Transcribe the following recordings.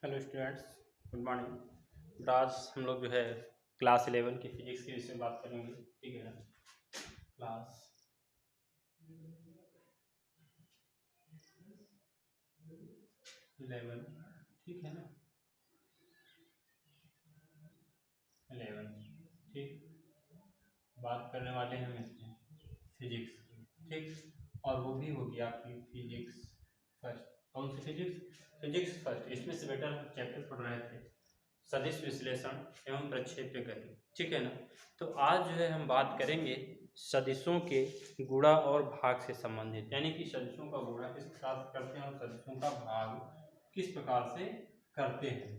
Hello students, good morning. आज हम लोग जो है क्लास 11 की फिजिक्स के विषय में बात करेंगे। ठीक है ना। क्लास 11, ठीक है ना। 11, ठीक। बात करने वाले हैं हम इसमें फिजिक्स की, ठीक। और वो भी होगी आपकी फिजिक्स फर्स्ट। कौन सी फिजिक्स? Physics first. इसमें से बेटर हम चैप्टर पढ़ रहे थे सदिश विश्लेषण एवं प्रक्षेप्य गति, ठीक है ना। तो आज जो है हम बात करेंगे सदिशों के गुणा और भाग से संबंधित, यानी कि सदिशों का गुणा किस प्रकार से करते हैं और सदिशों का भाग किस प्रकार से करते हैं,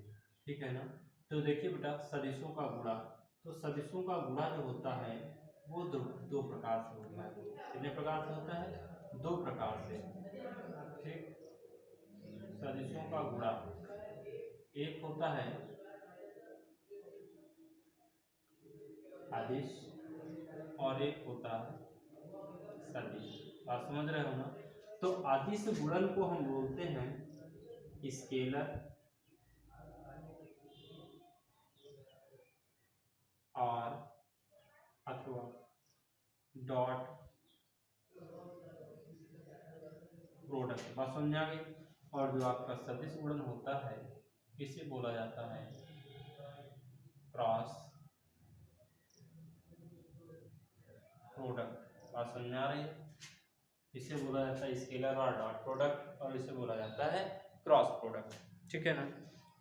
ठीक है ना। तो देखिए बेटा, सदिशों का गुणा, तो सदिशों का गुणा जो होता है वो दो प्रकार से होता है। कितने प्रकार से होता है? दो प्रकार से, ठीक। सदिशों का गुणा एक होता है आदिश और एक होता है सदिश। आप समझ रहे हो ना। तो आदिश गुणन को हम बोलते हैं स्केलर और अथवा डॉट प्रोडक्ट। बात समझ आ गई। और जो आपका सदिश गुणन होता है इसे बोला जाता है क्रॉस प्रोडक्ट। बात समझ आ रही है। इसे बोला जाता है स्केलर और डॉट प्रोडक्ट, और इसे बोला जाता है क्रॉस प्रोडक्ट, ठीक है ना।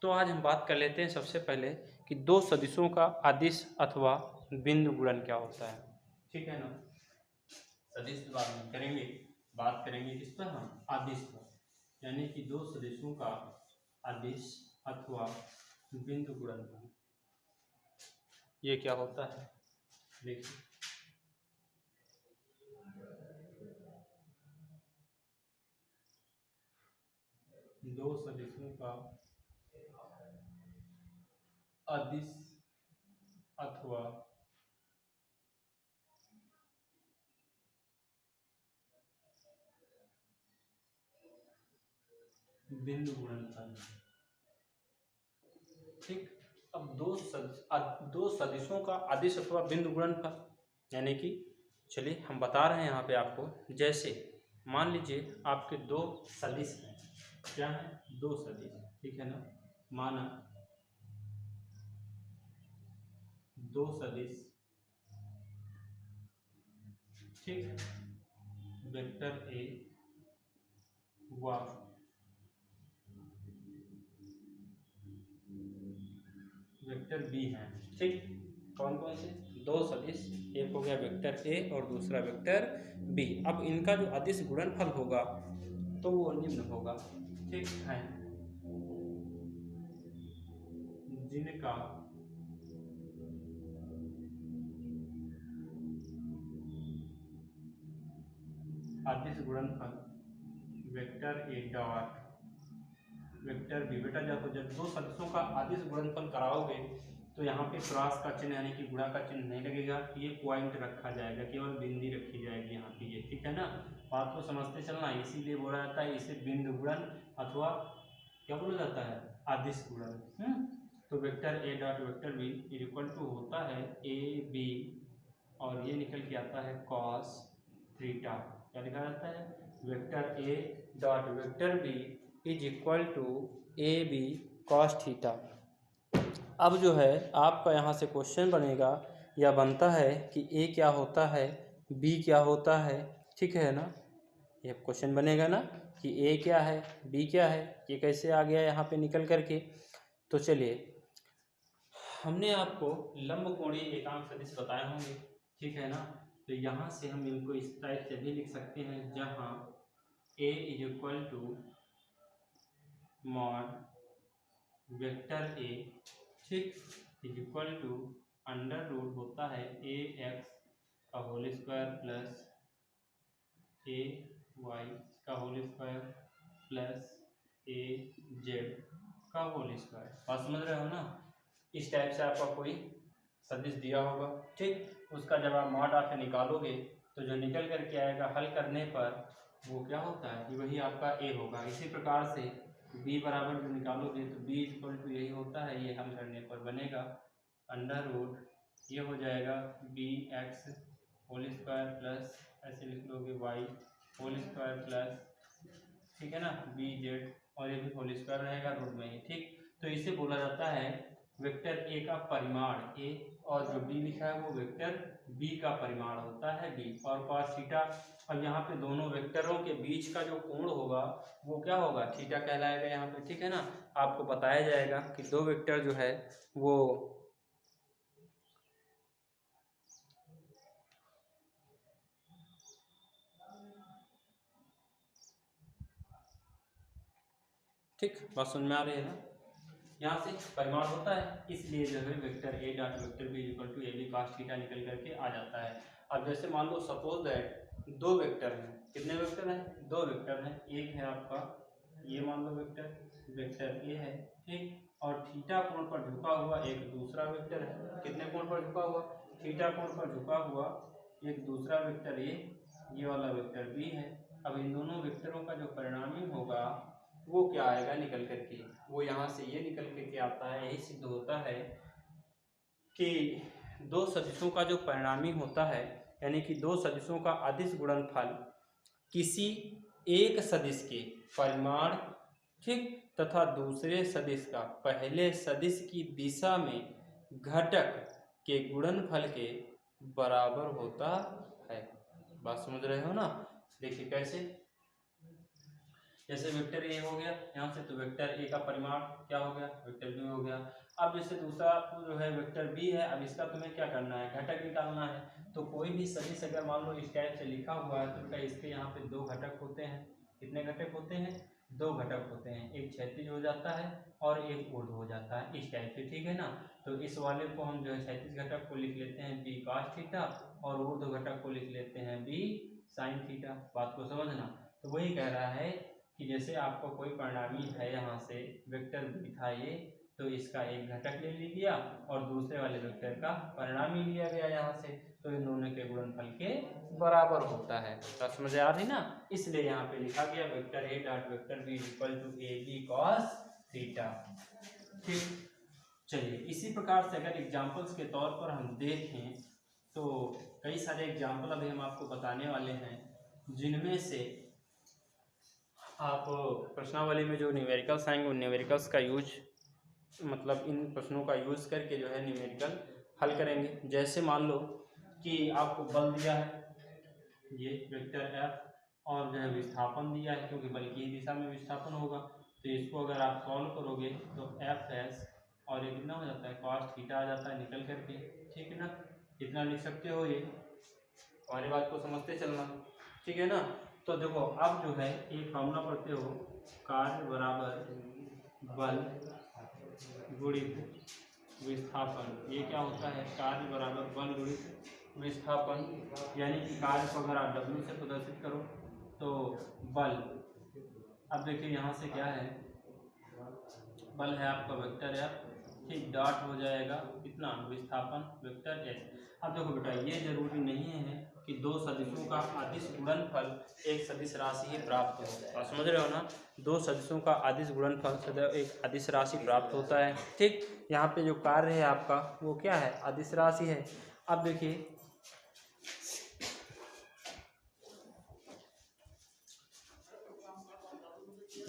तो आज हम बात कर लेते हैं सबसे पहले कि दो सदिशों का अदिश अथवा बिंदु गुणन क्या होता है, ठीक है ना। सदिश के बारे में करेंगे, बात करेंगे किस पर? हम अदिश पर, यानी कि दो सदिशों का अदिश अथवा बिंदु गुणन पर ये क्या होता है। देखिए, दो सदिशों का अदिश अथवा बिंदु गुणनफल, ठीक। अब दो सदिशों का अदिश अथवा बिंदु गुणनफल, यानी कि चलिए हम बता रहे हैं यहाँ पे आपको। जैसे मान लीजिए आपके दो सदिश हैं। क्या है? दो सदिश, ठीक है ना। माना दो सदिश, ठीक। वेक्टर ए व वेक्टर बी हैं, ठीक। कौन कौन से? दो सदिश, एक हो गया वेक्टर ए और दूसरा वेक्टर बी। अब इनका जो अदिश गुणनफल होगा तो वो निम्न होगा, ठीक है। जिनका अदिश गुणनफल vector A dot vector B. बेटा जब दो सदिशों का अदिश गुणनफल कराओगे तो यहाँ पे क्रॉस का चिन्ह यानी कि गुणा का चिन्ह नहीं लगेगा, ये पॉइंट रखा जाएगा, केवल बिंदी रखी जाएगी यहाँ पे, ये ठीक है ना। बात को समझते चलना, इसीलिए बोला जाता है इसे बिंदु गुणन अथवा क्या बोला जाता है? अदिश गुणन। तो vector A dot vector B equal to होता है ए बी, और ये निकल के आता है कॉस थीटा। क्या लिखा जाता है? Vector A dot vector B is equal to A B cos theta. अब जो है आपका यहाँ से क्वेश्चन बनेगा या बनता है कि ए क्या होता है, बी क्या होता है, ठीक है ना। ये क्वेश्चन बनेगा ना कि ए क्या है, बी क्या है, ये कैसे आ गया यहाँ पे निकल करके। तो चलिए, हमने आपको लंबकोणीय एकांक सदिश बताए होंगे, ठीक है ना। तो यहाँ से हम इनको इस टाइप से भी लिख सकते हैं, जहाँ A is equal to mod vector A, ठीक, is equal to under root होता है ए एक्स का whole square plus A Y का whole square plus A Z का होल स्क्वायर। बात समझ रहे हो ना। इस टाइप से आपका कोई सदिश दिया होगा, ठीक। उसका जब आप मॉड आके निकालोगे तो जो निकल करके आएगा हल करने पर वो क्या होता है कि वही आपका ए होगा। इसी प्रकार से बी बराबर जो निकालोगे तो बी इक्वल टू यही होता है, ये हल करने पर बनेगा अंडर रूट ये हो जाएगा B X whole square plus ऐसे लिख लोगे वाई होल स्क्वायर प्लस, ठीक है ना, बी जेड, और ये भी होल स्क्वायर रहेगा रूट में ही, ठीक। तो इसे बोला जाता है वेक्टर ए का परिमाण ए, और जो डी लिखा है वो वेक्टर बी का परिमाण होता है बी, और cos थीटा। अब यहाँ पे दोनों वेक्टरों के बीच का जो कोण होगा वो क्या होगा, थीटा कहलाएगा यहाँ पे, ठीक है ना। आपको बताया जाएगा कि दो वेक्टर जो है वो ठीक, बात समझ में आ रही है ना। यहाँ से परिमाण होता है, इसलिए जो है vector A dot vector B equal to A B cos theta निकल करके आ जाता है। अब जैसे मान लो सपोज दैट दो वेक्टर हैं, कितने वेक्टर हैं, दो वेक्टर हैं, एक है आपका ये मान लो वेक्टर ए है, ठीक, और थीटा कोण पर झुका हुआ एक दूसरा वेक्टर है, कितने कोण पर झुका हुआ, थीटा कोण पर झुका हुआ एक दूसरा वेक्टर ये वाला वेक्टर बी है। अब इन दोनों वेक्टरों का जो परिणामी होगा वो क्या आएगा निकल करके, वो यहाँ से ये निकल करके आता है, यही सिद्ध होता है कि दो सदिशों का जो परिणामी होता है, यानी कि दो सदिशों का अदिश गुणनफल किसी एक सदिश के परिमाण, ठीक, तथा दूसरे सदिश का पहले सदिश की दिशा में घटक के गुणनफल के बराबर होता है। बात समझ रहे हो ना। देखिए कैसे, जैसे वेक्टर ए हो गया यहाँ से, तो वेक्टर ए का परिमाण क्या हो गया, वेक्टर बी हो गया। अब जैसे दूसरा जो है वेक्टर बी है, अब इसका तुम्हें क्या करना है, घटक निकालना है। तो कोई भी सदिश अगर मान लो इस टाइप से लिखा हुआ है तो क्या इसके यहाँ पे दो घटक होते हैं, कितने घटक होते हैं, दो घटक होते हैं, एक क्षैतिज हो जाता है और एक ऊर्ध्व हो जाता है इस टाइप से, ठीक है ना। तो इस वाले को हम जो है क्षैतिज घटक को लिख लेते हैं बी cos थीटा, और ऊर्ध्व घटक को लिख लेते हैं बी sin थीटा। बात को समझना। तो वही कह रहा है कि जैसे आपको कोई परिणामी है, यहाँ से वेक्टर बी था ये, तो इसका एक घटक ले लिया और दूसरे वाले वेक्टर का परिणामी लिया गया यहाँ से, तो इन दोनों के गुणनफल के बराबर होता है। तो समझ आ रही ना, इसलिए यहाँ पे लिखा गया vector A dot vector B equal to A B cos theta, ठीक। चलिए इसी प्रकार से अगर एग्जाम्पल्स के तौर पर हम देखें तो कई सारे एग्जाम्पल अभी हम आपको बताने वाले हैं, जिनमें से आप प्रश्नावली में जो न्यूमेरिकल्स आएंगे उन न्यूमेरिकल्स का यूज, मतलब इन प्रश्नों का यूज करके जो है न्यूमेरिकल हल करेंगे। जैसे मान लो कि आपको बल दिया है ये वेक्टर एफ, और जो है विस्थापन दिया है, क्योंकि बल की दिशा में विस्थापन होगा, तो इसको अगर आप सॉल्व करोगे तो एफ एस और ये कितना हो जाता है cos थीटा आ जाता है निकल करके, ठीक है ना। कितना लिख सकते हो ये, हमारी बात को समझते चलना, ठीक है ना। तो देखो अब जो है एक फॉर्मूला पढ़ते हो, कार्य बराबर बल गुणित विस्थापन, ये क्या होता है, कार्य बराबर बल गुणित विस्थापन, यानी कि कार्य को अगर आप W से प्रदर्शित करो तो बल, अब देखिए यहाँ से क्या है, बल है आपका वेक्टर एफ, ठीक, डॉट हो जाएगा कितना विस्थापन वेक्टर एस। अब देखो बेटा ये जरूरी नहीं है कि दो सदिशों का अदिश गुणनफल एक सदिश राशि ही प्राप्त हो, आप समझ रहे हो ना। दो सदिशों का अदिश गुणनफल सदैव एक अदिश राशि प्राप्त होता है, ठीक। यहाँ पे जो कार्य है आपका वो क्या है, अदिश राशि है। अब देखिए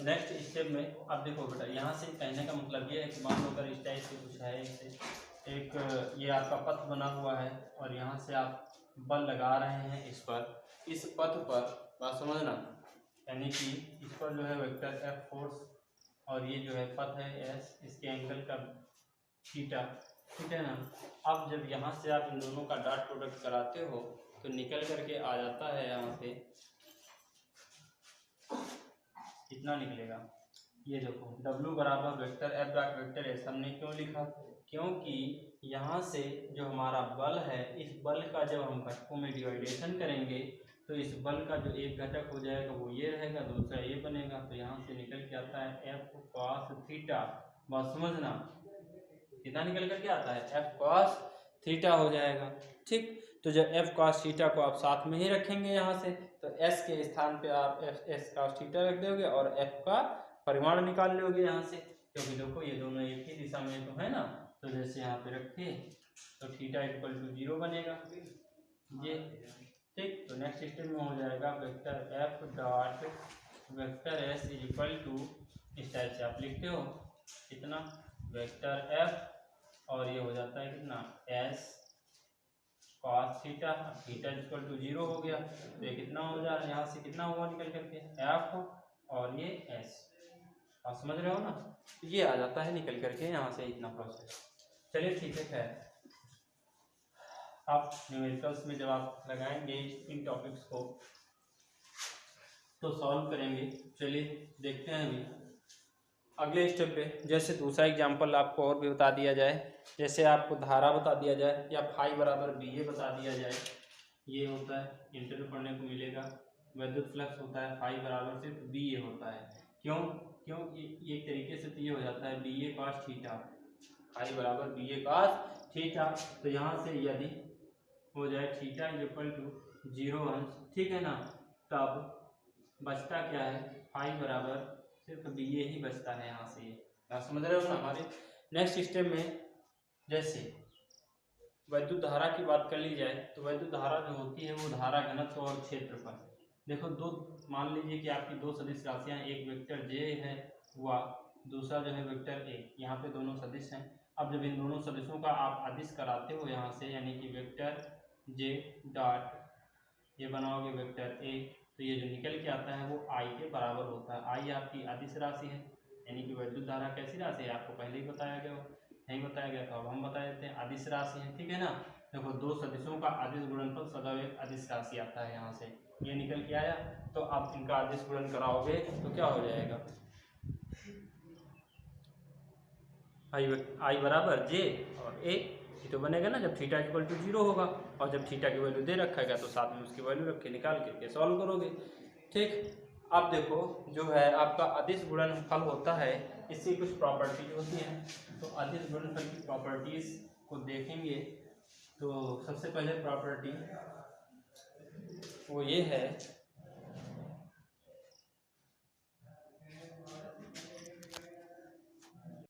नेक्स्ट स्टेप में, अब देखो बेटा यहाँ से कहने का मतलब ये है कि मान लो अगर इस टाइप से कुछ है, एक ये आपका पथ बना हुआ है और यहाँ से आप बल लगा रहे हैं इस पर, इस पथ पर, बात समझना, यानी कि इस पर जो है वेक्टर एफ फोर्स और ये जो है पथ है एस, इसके एंगल का थीटा, ठीक है ना। अब जब यहाँ से आप इन दोनों का डॉट प्रोडक्ट कराते हो तो निकल करके आ जाता है यहाँ पे कितना निकलेगा, ये देखो W बराबर vector F dot vector S. हमने क्यों लिखा, क्योंकि यहाँ से जो हमारा बल है, इस बल का जब हम घटकों में डिवाइडेशन करेंगे तो इस बल का जो एक घटक हो जाएगा वो ये रहेगा, दूसरा ये बनेगा, तो यहाँ से निकल के आता है एफ cos थीटा। बात समझना, कितना निकल करके आता है, एफ cos थीटा हो जाएगा, ठीक। तो जब एफ cos थीटा को आप साथ में ही रखेंगे यहाँ से, तो एस के स्थान पे आप एस cos थीटा रख दोगे और एफ का परिमाण निकाल लोगे यहाँ से, क्योंकि देखो ये दोनों एक ही दिशा में तो है ना। तो जैसे यहाँ पे रखे तो थीटा इक्वल टू 0 बनेगा ये, ठीक। तो नेक्स्ट स्टेप में हो जाएगा vector F dot vector S is equal to, इस टाइप से आप लिखते हो कितना वेक्टर एफ और ये हो जाता है कितना S cos theta, theta equal to 0 हो गया। तो ये कितना हो जा रहा है, यहाँ से कितना हुआ निकल करके एफ और ये एस, आप समझ रहे हो ना। तो ये आ जाता है निकल करके यहाँ से इतना प्रोसेस। चलिए ठीक है, खैर आप न्यूमेरिकल्स में जब आप लगाएंगे इन टॉपिक्स को तो सॉल्व करेंगे। चलिए देखते हैं अभी अगले स्टेप पे। जैसे दूसरा एग्जांपल आपको और भी बता दिया जाए, जैसे आपको धारा बता दिया जाए या फाई बराबर बी ए बता दिया जाए, ये होता है इंटर में पढ़ने को मिलेगा। विद्युत फ्लक्स होता है फाई बराबर सिर्फ बी ए होता है, क्यों क्यों ये एक तरीके से तो ये हो जाता है बी ए कॉस थीटा, फाई बराबर बी ए कॉस थीटा। तो यहाँ से यदि हो जाए थीटा इक्वल टू 0 अंश, ठीक है ना, तब बचता क्या है फाई बराबर सिर्फ बी ए ही बचता है यहाँ से, आप समझ रहे हो ना। हमारे नेक्स्ट स्टेप में जैसे वैद्युत धारा की बात कर ली जाए तो वैद्युत धारा जो होती है वो धारा घनत्व और क्षेत्रफल। देखो दो, मान लीजिए कि आपकी दो सदिश राशियाँ, एक वेक्टर जे है हुआ, दूसरा जो है वेक्टर ए, यहाँ पे दोनों सदिश हैं। अब जब इन दोनों सदिशों का आप अदिश कराते हो यहाँ से, यानी कि वेक्टर जे डॉट ये बनाओगे वेक्टर ए, तो ये जो निकल के आता है वो आई के बराबर होता है। आई आपकी अदिश राशि है, यानी कि वैद्युत धारा कैसी राशि है आपको पहले ही बताया गया, नहीं बताया गया तो अब हम बता देते हैं, अदिश राशि है, ठीक है ना। देखो दो सदिशों का अदिश गुणनफल सदैव एक अदिश राशि आता है, यहाँ से ये निकल के आया। तो आप इनका अदिश गुणन कराओगे तो क्या हो जाएगा, आई बराबर जे और ए, तो बनेगा ना जब थीटा इक्वल टू 0 होगा, और जब थीटा की वैल्यू दे रखा है तो साथ में उसकी वैल्यू रख के निकाल करके सॉल्व करोगे, ठीक। अब देखो जो है आपका अदिश गुणनफल होता है, इसकी कुछ प्रॉपर्टीज होती हैं। तो अदिश गुणनफल की प्रॉपर्टीज को देखेंगे तो सबसे पहले प्रॉपर्टी वो ये है